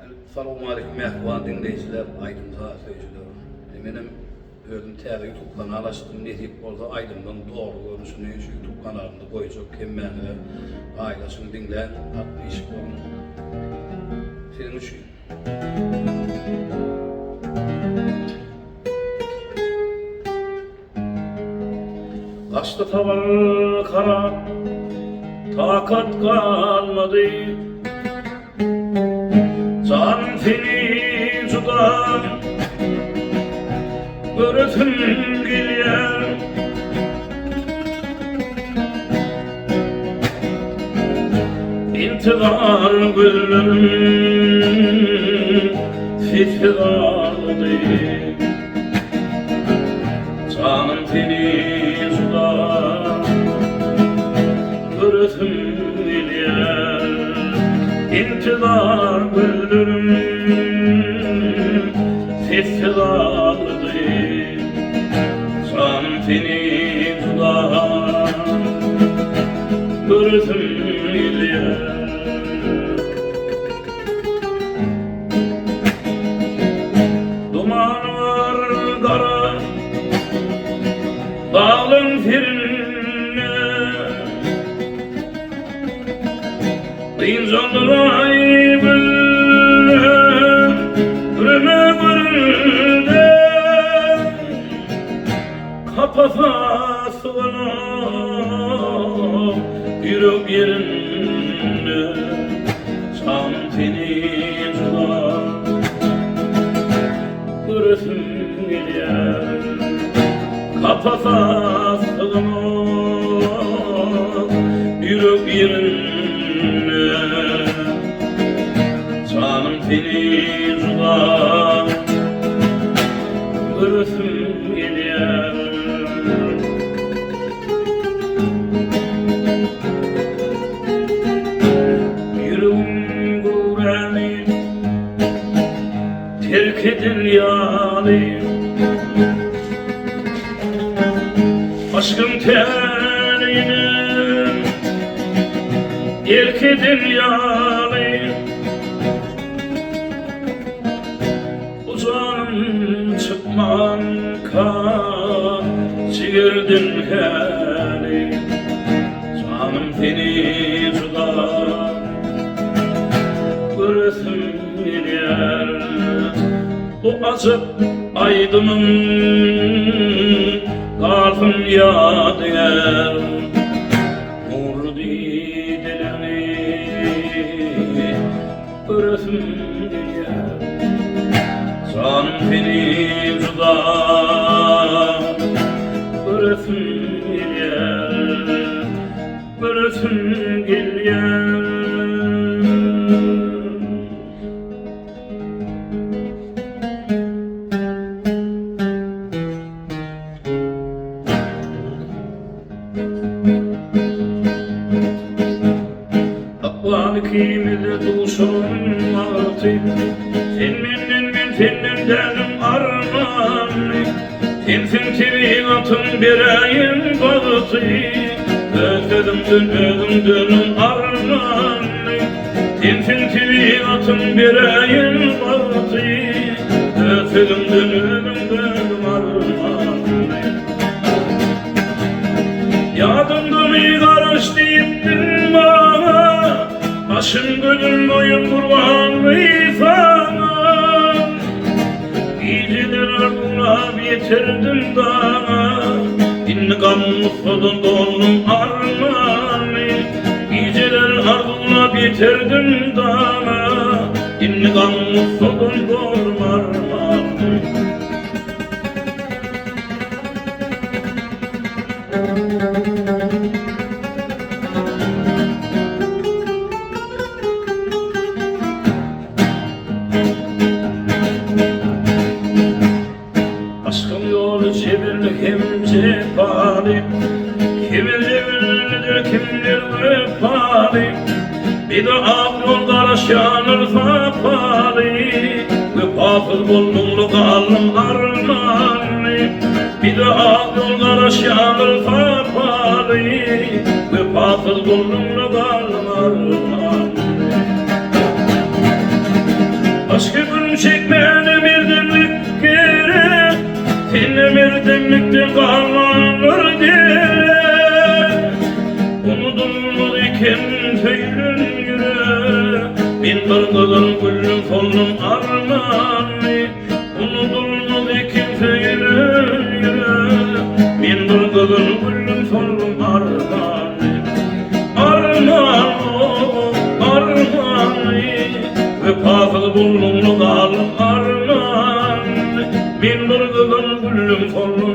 Assalamu alaikum mehvan dinleyiciler, Aydın seyirciler. Benim özüm təyəri YouTube kanalı açtım. Ne deyip orada Aydın'dan doğru görünüşünü şu YouTube kanalında koyacak. Kemmenle ailesini dinleyen tatlı iş olun. Senin için. Kaçta tavar kara, takat kalmadı. Canım seni juda göresim gelýär. İntizar gözlerim fithidardy. Canım seni juda göresim gelýär. İntizar gözlerim fithidardy. Canım seni juda göresim gelýär. Duman var kara dağın firine, Dincandıray bülüme göründe, kapasa sığınıp yürek yerinde. Canım seni juda göresim gelýär. Kapasa sığınıp yürek yerinde. Canım seni juda göresim gelýär. Yüreğim gurani terk edilýäli. Aşkın terine erk edilýäli. Uzanım çıkman kan çigirdin hali. Canım seni juda göresim gelýär. O açık Aydın'ın kalbim yadigar. Nurdi dilini göresim gelýär. Canım seni juda göresim gelýär. Göresim gelýär. Kimide duşum altı, senden dedim armağanı. Sensin tevin atın birayın bağıtı, özledim dönüm armağanı. Sensin tevin atın birayın bağıtı, özledim dönüm armağanı. Yadımda bir karış deyiptin bana, başım gönül boyun kurbanlı sana. Geceler ardına yeterdim dana, İntikam musladın donum armağanı. Geceler ardına yeterdim dana, İntikam musladın donum armağanı. Aşkım yolu çevirlik hem cepali, kimir cevirlidir kimdir vefali. Bir de ak yol karaşanır zapali, vefasız bulunlu kalım armağanı. Bir de ak yol karaşanır zapali, vefasız bulunlu kalım armağanı. Hoş geldin.